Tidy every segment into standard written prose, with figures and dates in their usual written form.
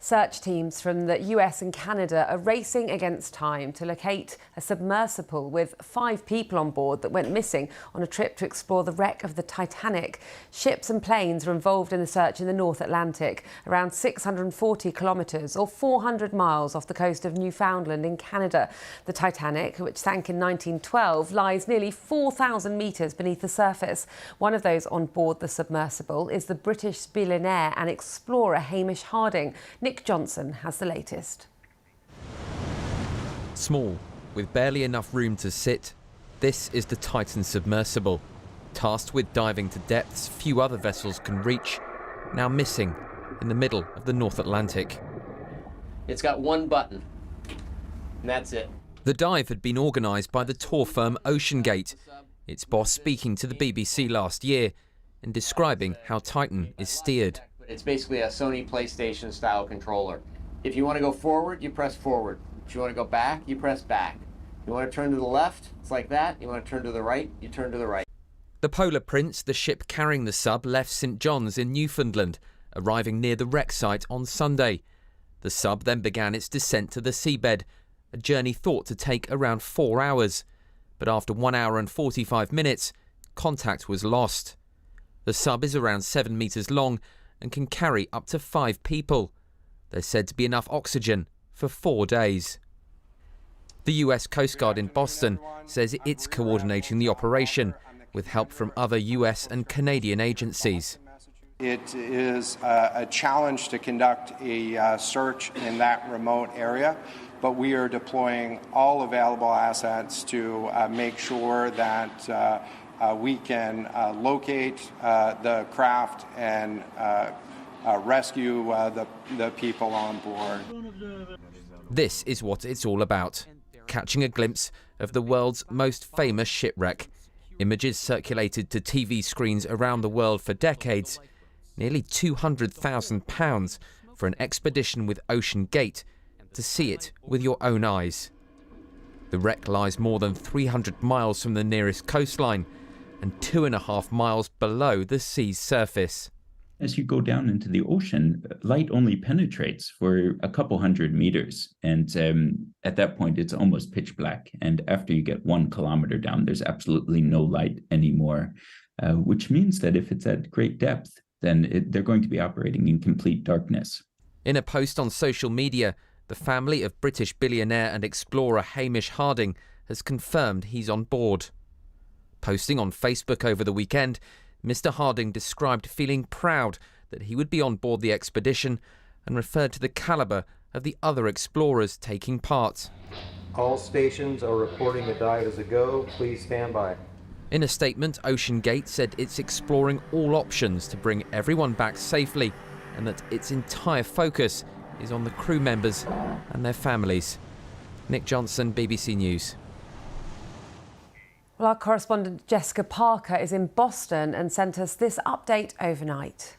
Search teams from the US and Canada are racing against time to locate a submersible with 5 people on board that went missing on a trip to explore the wreck of the Titanic. Ships and planes were involved in the search in the North Atlantic, around 640 kilometres or 400 miles off the coast of Newfoundland in Canada. The Titanic, which sank in 1912, lies nearly 4,000 metres beneath the surface. One of those on board the submersible is the British billionaire and explorer Hamish Harding. Nick Johnson has the latest. Small, with barely enough room to sit, this is the Titan submersible, tasked with diving to depths few other vessels can reach, now missing in the middle of the North Atlantic. It's got one button, and that's it. The dive had been organised by the tour firm OceanGate, its boss speaking to the BBC last year and describing how Titan is steered. It's basically a Sony PlayStation style controller. If you want to go forward, you press forward. If you want to go back, you press back. You want to turn to the left, it's like that. You want to turn to the right, you turn to the right. The Polar Prince, the ship carrying the sub, left St John's in Newfoundland, arriving near the wreck site on Sunday. The sub then began its descent to the seabed, a journey thought to take around 4 hours. But after 1 hour and 45 minutes, contact was lost. The sub is around 7 metres long and can carry up to 5 people. There's said to be enough oxygen for 4 days. The US Coast Guard in Boston says it's coordinating the operation with help from other US and Canadian agencies. It is a challenge to conduct a search in that remote area, but we are deploying all available assets to make sure that we can locate the craft and rescue the people on board. This is what it's all about, catching a glimpse of the world's most famous shipwreck. Images circulated to TV screens around the world for decades. Nearly £200,000 for an expedition with OceanGate to see it with your own eyes. The wreck lies more than 300 miles from the nearest coastline and 2.5 miles below the sea's surface. As you go down into the ocean, light only penetrates for a couple hundred meters. And at that point, it's almost pitch black. And after you get 1 kilometer down, there's absolutely no light anymore, which means that if it's at great depth, then they're going to be operating in complete darkness. In a post on social media, the family of British billionaire and explorer Hamish Harding has confirmed he's on board. Posting on Facebook over the weekend, Mr. Harding described feeling proud that he would be on board the expedition and referred to the calibre of the other explorers taking part. All stations are reporting the dive as a go. Please stand by. In a statement, OceanGate said it's exploring all options to bring everyone back safely and that its entire focus is on the crew members and their families. Nick Johnson, BBC News. Well, our correspondent Jessica Parker is in Boston and sent us this update overnight.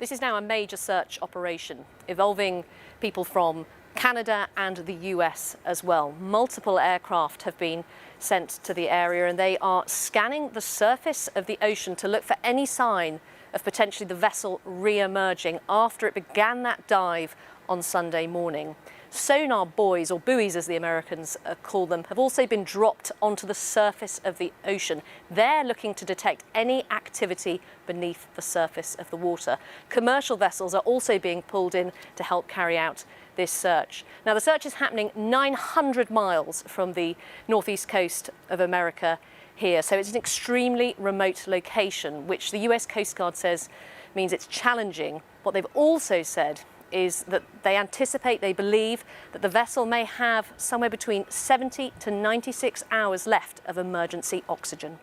This is now a major search operation involving people from Canada and the US as well. Multiple aircraft have been sent to the area and they are scanning the surface of the ocean to look for any sign of potentially the vessel re-emerging after it began that dive on Sunday morning. Sonar buoys, or buoys as the Americans call them, have also been dropped onto the surface of the ocean. They're looking to detect any activity beneath the surface of the water. Commercial vessels are also being pulled in to help carry out this search. Now, the search is happening 900 miles from the northeast coast of America here, so it's an extremely remote location, which the US Coast Guard says means it's challenging. What they've also said is that they believe that the vessel may have somewhere between 70 to 96 hours left of emergency oxygen.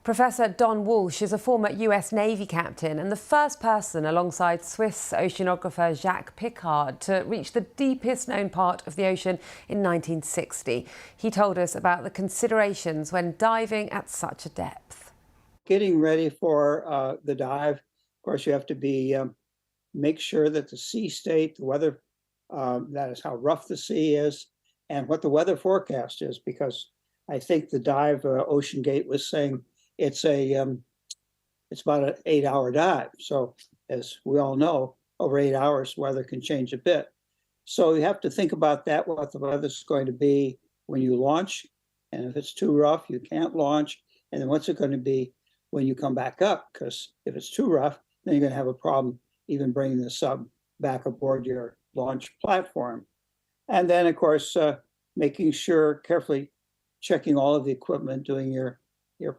Professor Don Walsh is a former US Navy captain and the first person alongside Swiss oceanographer Jacques Piccard to reach the deepest known part of the ocean in 1960. He told us about the considerations when diving at such a depth. Getting ready for the dive, of course, you have to make sure that the sea state, the weather, that is how rough the sea is, and what the weather forecast is, because I think the dive, OceanGate was saying it's about an 8-hour dive. So as we all know, over 8 hours, weather can change a bit. So you have to think about that, what the weather's going to be when you launch. And if it's too rough, you can't launch. And then what's it going to be when you come back up? Because if it's too rough, then you're going to have a problem even bringing the sub back aboard your launch platform. And then, of course, making sure, carefully checking all of the equipment, doing your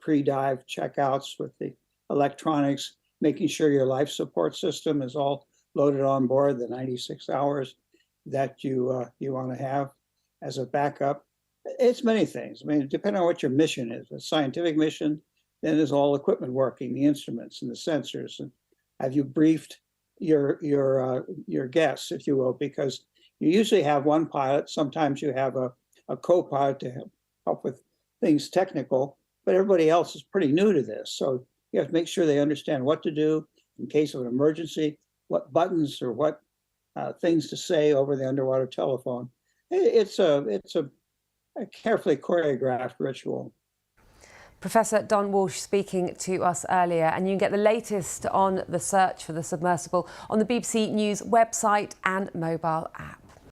pre-dive checkouts with the electronics, making sure your life support system is all loaded on board, the 96 hours that you want to have as a backup. It's many things. I mean, depending on what your mission is. A scientific mission, then there's all equipment working, the instruments and the sensors. And have you briefed your guests, if you will, because you usually have one pilot. Sometimes you have a co-pilot to help with things technical, but everybody else is pretty new to this. So you have to make sure they understand what to do in case of an emergency, what buttons or what things to say over the underwater telephone. It's a carefully choreographed ritual. Professor Don Walsh speaking to us earlier, and you can get the latest on the search for the submersible on the BBC News website and mobile app.